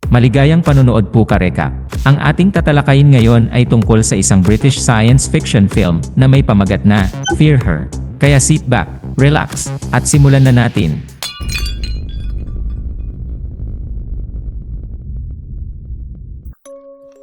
Maligayang panonood po ka-recap. Ang ating tatalakayin ngayon ay tungkol sa isang British science fiction film na may pamagat na Fear Her. Kaya sit back, relax, at simulan na natin.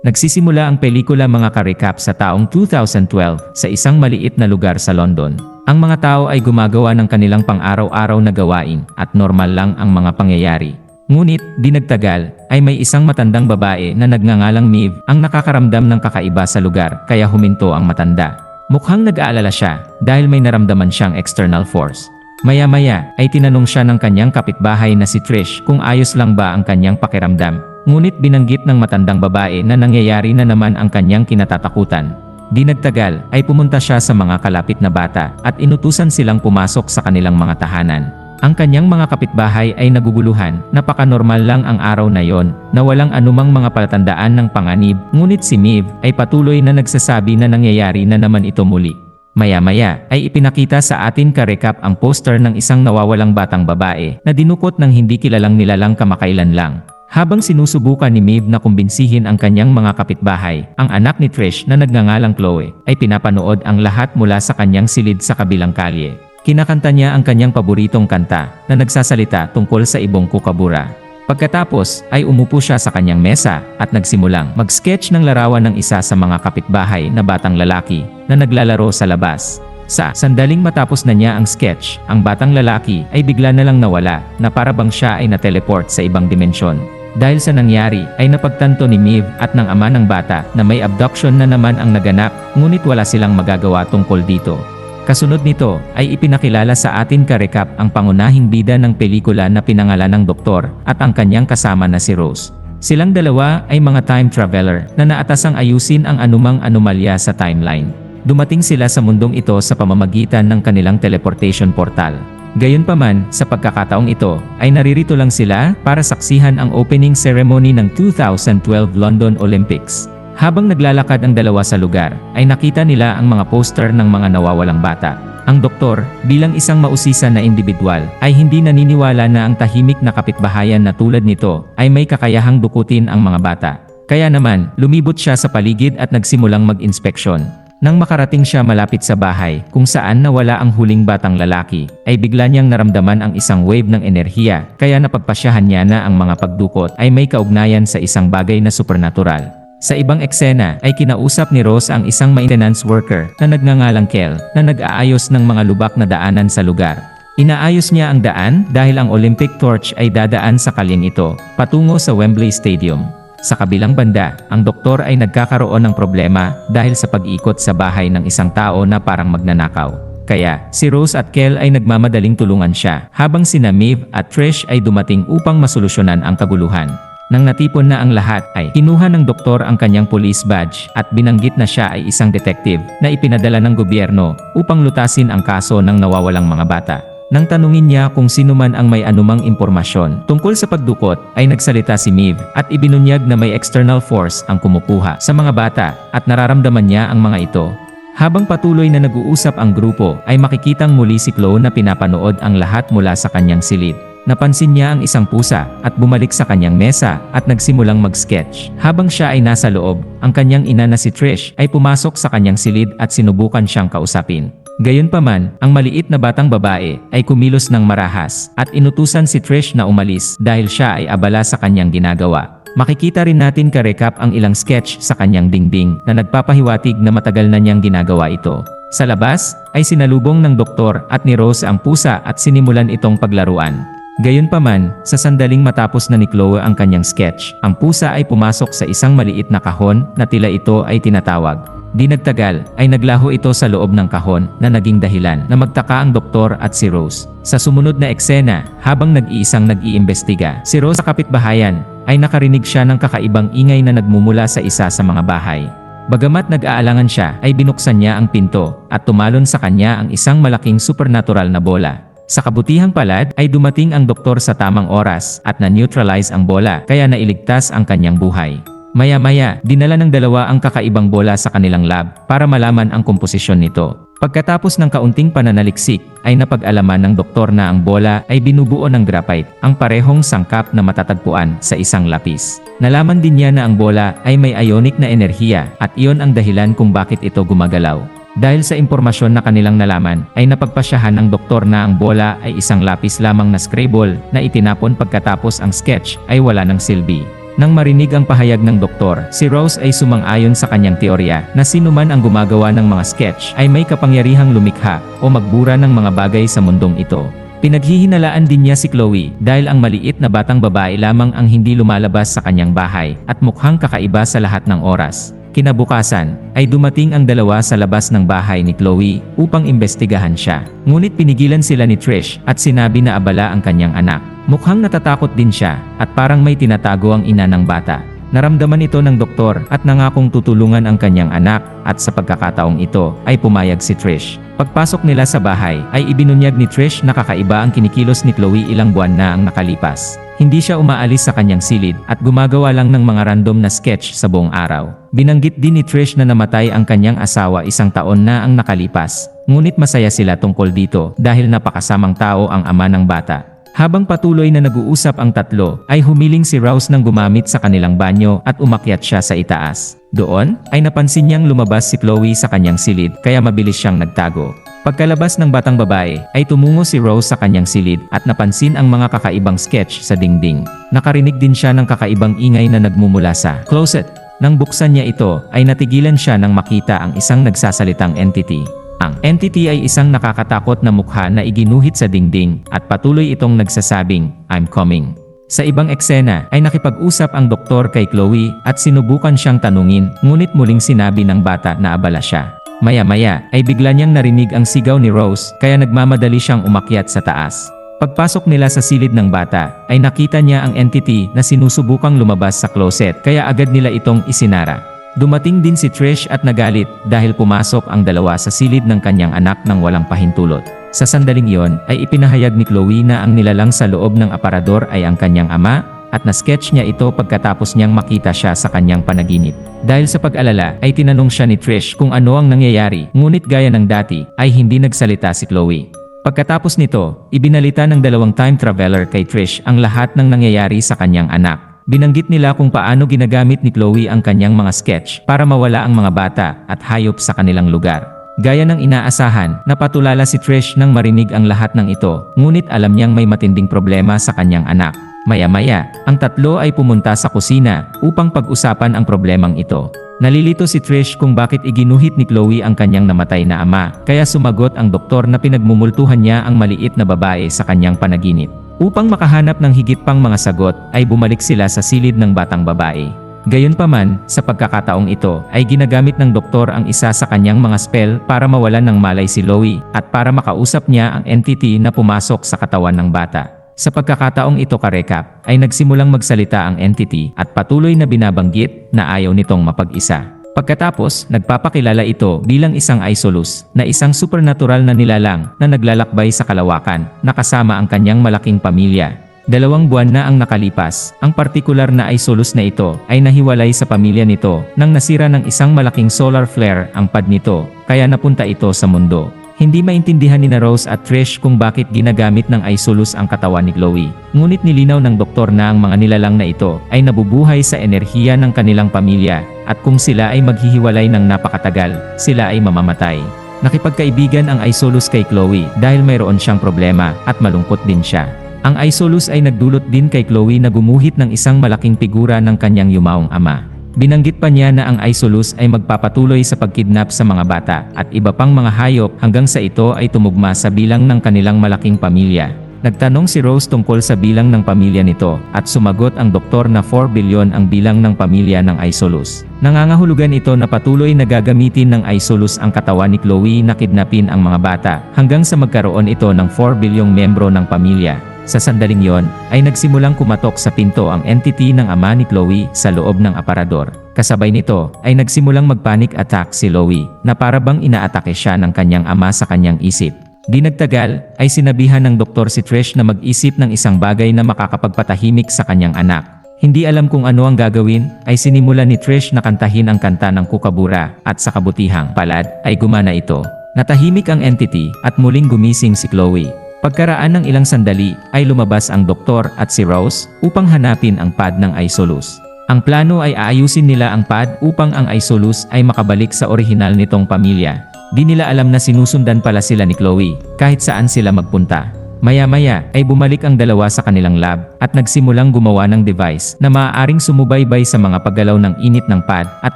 Nagsisimula ang pelikula mga ka-recap sa taong 2012 sa isang maliit na lugar sa London. Ang mga tao ay gumagawa ng kanilang pang-araw-araw na gawain at normal lang ang mga pangyayari. Ngunit, di nagtagal, ay may isang matandang babae na nagngangalang Maeve ang nakakaramdam ng kakaiba sa lugar kaya huminto ang matanda. Mukhang nag-aalala siya dahil may naramdaman siyang external force. Maya-maya ay tinanong siya ng kanyang kapitbahay na si Trish kung ayos lang ba ang kanyang pakiramdam. Ngunit binanggit ng matandang babae na nangyayari na naman ang kanyang kinatatakutan. Di nagtagal ay pumunta siya sa mga kalapit na bata at inutusan silang pumasok sa kanilang mga tahanan. Ang kanyang mga kapitbahay ay naguguluhan, napaka-normal lang ang araw na yon, na walang anumang mga palatandaan ng panganib, ngunit si Maeve ay patuloy na nagsasabi na nangyayari na naman ito muli. Maya-maya ay ipinakita sa atin ka-recap ang poster ng isang nawawalang batang babae na dinukot ng hindi kilalang nilalang kamakailan lang. Habang sinusubukan ni Maeve na kumbinsihin ang kanyang mga kapitbahay, ang anak ni Trish na nagngangalang Chloe ay pinapanood ang lahat mula sa kanyang silid sa kabilang kalye. Kinakanta niya ang kanyang paboritong kanta na nagsasalita tungkol sa ibong kukabura. Pagkatapos ay umupo siya sa kanyang mesa at nagsimulang mag-sketch ng larawan ng isa sa mga kapitbahay na batang lalaki na naglalaro sa labas. Sa sandaling matapos na niya ang sketch, ang batang lalaki ay bigla na lang nawala na para bang siya ay na-teleport sa ibang dimensyon. Dahil sa nangyari ay napagtanto ni Maeve at ng ama ng bata na may abduction na naman ang naganap, ngunit wala silang magagawa tungkol dito. Kasunod nito ay ipinakilala sa atin ka-recap ang pangunahing bida ng pelikula na pinangalan ng Doktor at ang kanyang kasama na si Rose. Silang dalawa ay mga time traveler na naatasang ayusin ang anumang anomalya sa timeline. Dumating sila sa mundong ito sa pamamagitan ng kanilang teleportation portal. Gayunpaman, sa pagkakataong ito, ay naririto lang sila para saksihan ang opening ceremony ng 2012 London Olympics. Habang naglalakad ang dalawa sa lugar, ay nakita nila ang mga poster ng mga nawawalang bata. Ang doktor, bilang isang mausisa na individual, ay hindi naniniwala na ang tahimik na kapitbahayan na tulad nito ay may kakayahang dukutin ang mga bata. Kaya naman, lumibot siya sa paligid at nagsimulang mag-inspeksyon. Nang makarating siya malapit sa bahay kung saan nawala ang huling batang lalaki, ay bigla niyang naramdaman ang isang wave ng enerhiya, kaya napagpasyahan niya na ang mga pagdukot ay may kaugnayan sa isang bagay na supernatural. Sa ibang eksena ay kinausap ni Rose ang isang maintenance worker na nagngangalang Kel na nag-aayos ng mga lubak na daanan sa lugar. Inaayos niya ang daan dahil ang Olympic torch ay dadaan sa kalyeng ito, patungo sa Wembley Stadium. Sa kabilang banda, ang doktor ay nagkakaroon ng problema dahil sa pag-ikot sa bahay ng isang tao na parang magnanakaw. Kaya, si Rose at Kel ay nagmamadaling tulungan siya, habang sina Maeve at Trish ay dumating upang masolusyonan ang kaguluhan. Nang natipon na ang lahat ay kinuha ng doktor ang kanyang police badge at binanggit na siya ay isang detective na ipinadala ng gobyerno upang lutasin ang kaso ng nawawalang mga bata. Nang tanungin niya kung sino man ang may anumang impormasyon tungkol sa pagdukot ay nagsalita si Maeve at ibinunyag na may external force ang kumukuha sa mga bata at nararamdaman niya ang mga ito. Habang patuloy na nag-uusap ang grupo ay makikitang muli si Chloe na pinapanood ang lahat mula sa kanyang silid. Napansin niya ang isang pusa at bumalik sa kanyang mesa at nagsimulang mag-sketch. Habang siya ay nasa loob, ang kanyang ina na si Trish ay pumasok sa kanyang silid at sinubukan siyang kausapin. Gayunpaman, ang maliit na batang babae ay kumilos ng marahas at inutusan si Trish na umalis dahil siya ay abala sa kanyang ginagawa. Makikita rin natin ka-recap ang ilang sketch sa kanyang dingding na nagpapahiwatig na matagal na niyang ginagawa ito. Sa labas, ay sinalubong ng doktor at ni Rose ang pusa at sinimulan itong paglaruan. Gayunpaman, sa sandaling matapos na ni Chloe ang kanyang sketch, ang pusa ay pumasok sa isang maliit na kahon na tila ito ay tinatawag. Di nagtagal, ay naglaho ito sa loob ng kahon na naging dahilan na magtaka ang doktor at si Rose. Sa sumunod na eksena, habang nag-iisang nag-iimbestiga, si Rose sa kapitbahayan, ay nakarinig siya ng kakaibang ingay na nagmumula sa isa sa mga bahay. Bagamat nag-aalangan siya, ay binuksan niya ang pinto at tumalon sa kanya ang isang malaking supernatural na bola. Sa kabutihang palad ay dumating ang doktor sa tamang oras at na-neutralize ang bola kaya nailigtas ang kanyang buhay. Maya-maya, dinala ng dalawa ang kakaibang bola sa kanilang lab para malaman ang komposisyon nito. Pagkatapos ng kaunting pananaliksik, ay napag-alaman ng doktor na ang bola ay binubuo ng graphite, ang parehong sangkap na matatagpuan sa isang lapis. Nalaman din niya na ang bola ay may ionic na enerhiya at iyon ang dahilan kung bakit ito gumagalaw. Dahil sa impormasyon na kanilang nalaman, ay napagpasyahan ng doktor na ang bola ay isang lapis lamang na Scrabble na itinapon pagkatapos ang sketch ay wala ng silbi. Nang marinig ang pahayag ng doktor, si Rose ay sumang-ayon sa kanyang teorya na sinuman ang gumagawa ng mga sketch ay may kapangyarihang lumikha o magbura ng mga bagay sa mundong ito. Pinaghihinalaan din niya si Chloe dahil ang maliit na batang babae lamang ang hindi lumalabas sa kanyang bahay at mukhang kakaiba sa lahat ng oras. Kinabukasan, ay dumating ang dalawa sa labas ng bahay ni Chloe upang imbestigahan siya. Ngunit pinigilan sila ni Trish at sinabi na abala ang kanyang anak. Mukhang natatakot din siya at parang may tinatago ang ina ng bata. Naramdaman ito ng doktor at nangakong tutulungan ang kanyang anak at sa pagkakataong ito ay pumayag si Trish. Pagpasok nila sa bahay ay ibinunyag ni Trish na kakaiba ang kinikilos ni Chloe ilang buwan na ang nakalipas. Hindi siya umaalis sa kanyang silid at gumagawa lang ng mga random na sketch sa buong araw. Binanggit din ni Trish na namatay ang kanyang asawa 1 taon na ang nakalipas. Ngunit masaya sila tungkol dito dahil napakasamang tao ang ama ng bata. Habang patuloy na nag-uusap ang tatlo, ay humiling si Rose nang gumamit sa kanilang banyo at umakyat siya sa itaas. Doon, ay napansin niyang lumabas si Chloe sa kanyang silid kaya mabilis siyang nagtago. Pagkalabas ng batang babae, ay tumungo si Rose sa kanyang silid at napansin ang mga kakaibang sketch sa dingding. Nakarinig din siya ng kakaibang ingay na nagmumula sa closet. Nang buksan niya ito, ay natigilan siya nang makita ang isang nagsasalitang entity. Ang entity ay isang nakakatakot na mukha na iginuhit sa dingding at patuloy itong nagsasabing, "I'm coming." Sa ibang eksena ay nakipag-usap ang doktor kay Chloe at sinubukan siyang tanungin, ngunit muling sinabi ng bata na abala siya. Maya-maya ay bigla niyang narinig ang sigaw ni Rose kaya nagmamadali siyang umakyat sa taas. Pagpasok nila sa silid ng bata ay nakita niya ang entity na sinusubukang lumabas sa closet kaya agad nila itong isinara. Dumating din si Trish at nagalit dahil pumasok ang dalawa sa silid ng kanyang anak nang walang pahintulot. Sa sandaling iyon ay ipinahayag ni Chloe na ang nilalang sa loob ng aparador ay ang kanyang ama at na-sketch niya ito pagkatapos niyang makita siya sa kanyang panaginip. Dahil sa pag-alala ay tinanong siya ni Trish kung ano ang nangyayari, ngunit gaya ng dati ay hindi nagsalita si Chloe. Pagkatapos nito, ibinalita ng dalawang time traveler kay Trish ang lahat ng nangyayari sa kanyang anak. Binanggit nila kung paano ginagamit ni Chloe ang kanyang mga sketch para mawala ang mga bata at hayop sa kanilang lugar. Gaya ng inaasahan, napatulala si Trish nang marinig ang lahat ng ito, ngunit alam niyang may matinding problema sa kanyang anak. Maya-maya, ang tatlo ay pumunta sa kusina upang pag-usapan ang problemang ito. Nalilito si Trish kung bakit iginuhit ni Chloe ang kanyang namatay na ama, kaya sumagot ang doktor na pinagmumultuhan niya ang maliit na babae sa kanyang panaginip. Upang makahanap ng higit pang mga sagot, ay bumalik sila sa silid ng batang babae. Gayunpaman, sa pagkakataong ito, ay ginagamit ng doktor ang isa sa kanyang mga spell para mawalan ng malay si Chloe at para makausap niya ang entity na pumasok sa katawan ng bata. Sa pagkakataong ito karekap, ay nagsimulang magsalita ang entity at patuloy na binabanggit na ayaw nitong mapag-isa. Pagkatapos, nagpapakilala ito bilang isang Isolus, na isang supernatural na nilalang na naglalakbay sa kalawakan, na kasama ang kanyang malaking pamilya. 2 buwan na ang nakalipas, ang partikular na Isolus na ito ay nahiwalay sa pamilya nito nang nasira ng isang malaking solar flare ang pad nito, kaya napunta ito sa mundo. Hindi maintindihan ni Rose at Trish kung bakit ginagamit ng Isolus ang katawan ni Chloe. Ngunit nilinaw ng doktor na ang mga nilalang na ito ay nabubuhay sa enerhiya ng kanilang pamilya at kung sila ay maghihiwalay ng napakatagal, sila ay mamamatay. Nakipagkaibigan ang Isolus kay Chloe dahil mayroon siyang problema at malungkot din siya. Ang Isolus ay nagdulot din kay Chloe na gumuhit ng isang malaking figura ng kanyang yumaong ama. Binanggit pa niya na ang Isolus ay magpapatuloy sa pagkidnap sa mga bata at iba pang mga hayop hanggang sa ito ay tumugma sa bilang ng kanilang malaking pamilya. Nagtanong si Rose tungkol sa bilang ng pamilya nito at sumagot ang doktor na 4 bilyon ang bilang ng pamilya ng Isolus. Nangangahulugan ito na patuloy na gagamitin ng Isolus ang katawan ni Chloe na kidnapin ang mga bata hanggang sa magkaroon ito ng 4 bilyong membro ng pamilya. Sa sandaling yon, ay nagsimulang kumatok sa pinto ang entity ng ama ni Chloe sa loob ng aparador. Kasabay nito, ay nagsimulang magpanic attack si Chloe, na parabang inaatake siya ng kanyang ama sa kanyang isip. Di nagtagal, ay sinabihan ng doktor si Trish na mag-isip ng isang bagay na makakapagpatahimik sa kanyang anak. Hindi alam kung ano ang gagawin, ay sinimula ni Trish na kantahin ang kanta ng kukabura, at sa kabutihang palad, ay gumana ito. Natahimik ang entity at muling gumising si Chloe. Pagkaraan ng ilang sandali ay lumabas ang doktor at si Rose upang hanapin ang pad ng Isolus. Ang plano ay aayusin nila ang pad upang ang Isolus ay makabalik sa orihinal nitong pamilya. Di nila alam na sinusundan pala sila ni Chloe kahit saan sila magpunta. Maya-maya ay bumalik ang dalawa sa kanilang lab at nagsimulang gumawa ng device na maaaring sumubaybay sa mga paggalaw ng init ng pad at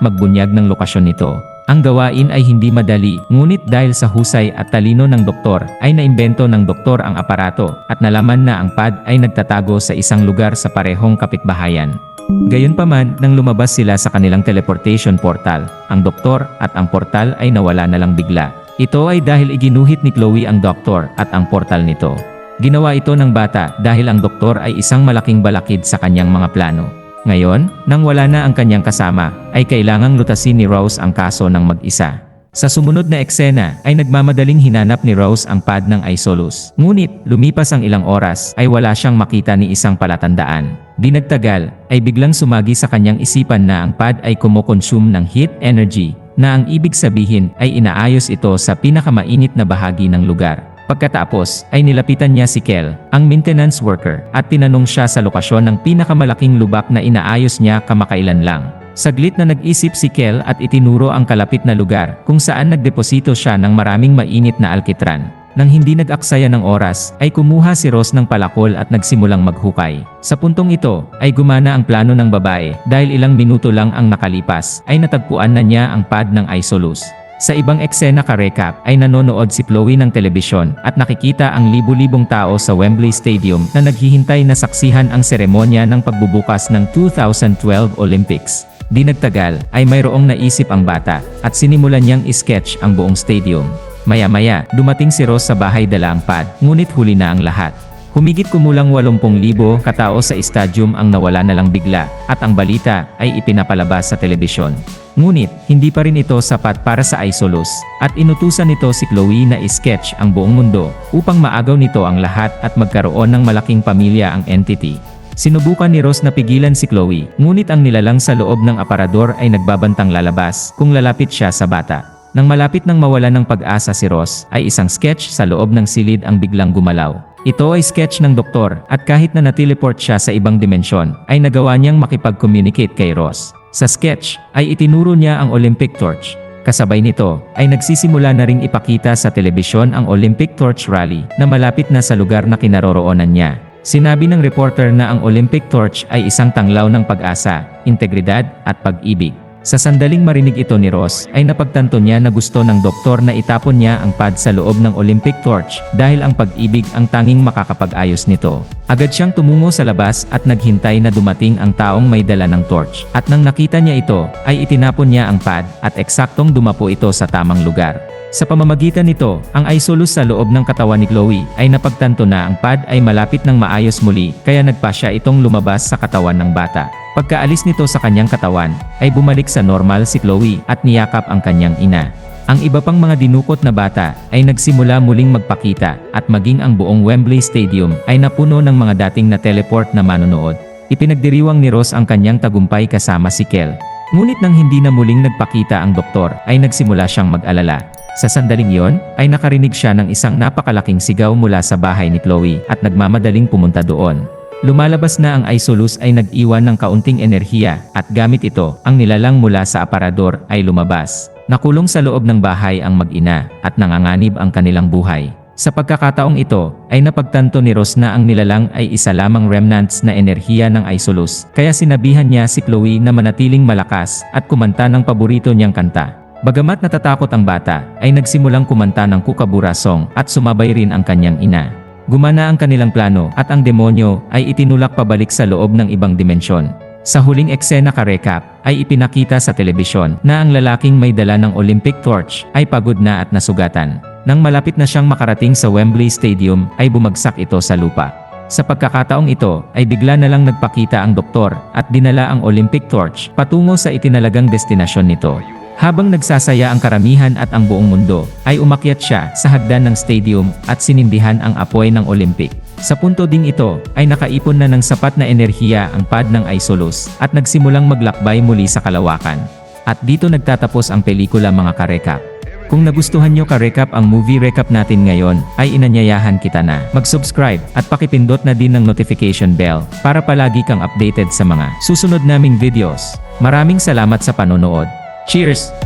magbunyag ng lokasyon nito. Ang gawain ay hindi madali, ngunit dahil sa husay at talino ng doktor ay naimbento ng doktor ang aparato at nalaman na ang pad ay nagtatago sa isang lugar sa parehong kapitbahayan. Gayunpaman, nang lumabas sila sa kanilang teleportation portal, ang doktor at ang portal ay nawala na lang bigla. Ito ay dahil iginuhit ni Chloe ang doktor at ang portal nito. Ginawa ito ng bata dahil ang doktor ay isang malaking balakid sa kanyang mga plano. Ngayon, nang wala na ang kanyang kasama, ay kailangang lutasin ni Rose ang kaso ng mag-isa. Sa sumunod na eksena, ay nagmamadaling hinanap ni Rose ang pad ng Isolus. Ngunit, lumipas ang ilang oras, ay wala siyang makita ni isang palatandaan. Di nagtagal, ay biglang sumagi sa kanyang isipan na ang pad ay kumokonsume ng heat energy, na ang ibig sabihin ay inaayos ito sa pinakamainit na bahagi ng lugar. Pagkatapos, ay nilapitan niya si Kel, ang maintenance worker, at tinanong siya sa lokasyon ng pinakamalaking lubak na inaayos niya kamakailan lang. Saglit na nag-isip si Kel at itinuro ang kalapit na lugar kung saan nagdeposito siya ng maraming mainit na alkitran. Nang hindi nag-aksaya ng oras, ay kumuha si Rose ng palakol at nagsimulang maghukay. Sa puntong ito, ay gumana ang plano ng babae dahil ilang minuto lang ang nakalipas, ay natagpuan na niya ang pad ng Isolus. Sa ibang eksena ka-recap ay nanonood si Chloe ng telebisyon at nakikita ang libu-libong tao sa Wembley Stadium na naghihintay na saksihan ang seremonya ng pagbubukas ng 2012 Olympics. Di nagtagal ay mayroong naisip ang bata at sinimulan niyang isketch ang buong stadium. Maya-maya, dumating si Rose sa bahay dala ang pad, ngunit huli na ang lahat. Humigit kumulang 80,000 katao sa stadium ang nawala na lang bigla at ang balita ay ipinapalabas sa telebisyon. Ngunit, hindi pa rin ito sapat para sa Isolus at inutusan nito si Chloe na isketch ang buong mundo upang maagaw nito ang lahat at magkaroon ng malaking pamilya ang entity. Sinubukan ni Rose na pigilan si Chloe, ngunit ang nilalang sa loob ng aparador ay nagbabantang lalabas kung lalapit siya sa bata. Nang malapit nang mawala ng pag-asa si Rose, ay isang sketch sa loob ng silid ang biglang gumalaw. Ito ay sketch ng doktor at kahit na natileport siya sa ibang dimensyon, ay nagawa niyang makipag-communicate kay Rose. Sa sketch, ay itinuro niya ang Olympic torch. Kasabay nito, ay nagsisimula na ring ipakita sa telebisyon ang Olympic torch rally na malapit na sa lugar na kinaroroonan niya. Sinabi ng reporter na ang Olympic torch ay isang tanglaw ng pag-asa, integridad, at pag-ibig. Sa sandaling marinig ito ni Ross, ay napagtanto niya na gusto ng doktor na itapon niya ang pad sa loob ng Olympic torch dahil ang pag-ibig ang tanging makakapag-ayos nito. Agad siyang tumungo sa labas at naghintay na dumating ang taong may dala ng torch. At nang nakita niya ito, ay itinapon niya ang pad at eksaktong dumapo ito sa tamang lugar. Sa pamamagitan nito, ang Isolus sa loob ng katawan ni Chloe ay napagtanto na ang pad ay malapit ng maayos muli kaya nagpasya itong lumabas sa katawan ng bata. Pagkaalis nito sa kanyang katawan, ay bumalik sa normal si Chloe at niyakap ang kanyang ina. Ang iba pang mga dinukot na bata ay nagsimula muling magpakita at maging ang buong Wembley Stadium ay napuno ng mga dating na teleport na manonood. Ipinagdiriwang ni Ross ang kanyang tagumpay kasama si Kel. Ngunit nang hindi na muling nagpakita ang doktor ay nagsimula siyang mag-alala. Sa sandaling yon, ay nakarinig siya ng isang napakalaking sigaw mula sa bahay ni Chloe at nagmamadaling pumunta doon. Lumalabas na ang Isolus ay nag-iwan ng kaunting enerhiya at gamit ito, ang nilalang mula sa aparador ay lumabas. Nakulong sa loob ng bahay ang mag-ina at nanganganib ang kanilang buhay. Sa pagkakataong ito, ay napagtanto ni Ross na ang nilalang ay isa lamang remnants na enerhiya ng Isolus, kaya sinabihan niya si Chloe na manatiling malakas at kumanta ng paborito niyang kanta. Bagamat natatakot ang bata, ay nagsimulang kumanta ng Kookaburra song at sumabay rin ang kanyang ina. Gumana ang kanilang plano at ang demonyo ay itinulak pabalik sa loob ng ibang dimensyon. Sa huling eksena ka-recap, ay ipinakita sa telebisyon na ang lalaking may dala ng Olympic torch ay pagod na at nasugatan. Nang malapit na siyang makarating sa Wembley Stadium, ay bumagsak ito sa lupa. Sa pagkakataong ito, ay bigla na lang nagpakita ang doktor at dinala ang Olympic torch patungo sa itinalagang destinasyon nito. Habang nagsasaya ang karamihan at ang buong mundo, ay umakyat siya sa hagdan ng stadium at sinindihan ang apoy ng Olympic. Sa punto ding ito, ay nakaipon na ng sapat na enerhiya ang pad ng Isolus at nagsimulang maglakbay muli sa kalawakan. At dito nagtatapos ang pelikula mga ka-recap. Kung nagustuhan nyo ka-recap ang movie recap natin ngayon, ay inanyayahan kita na mag-subscribe at pakipindot na din ng notification bell para palagi kang updated sa mga susunod naming videos. Maraming salamat sa panonood. Cheers!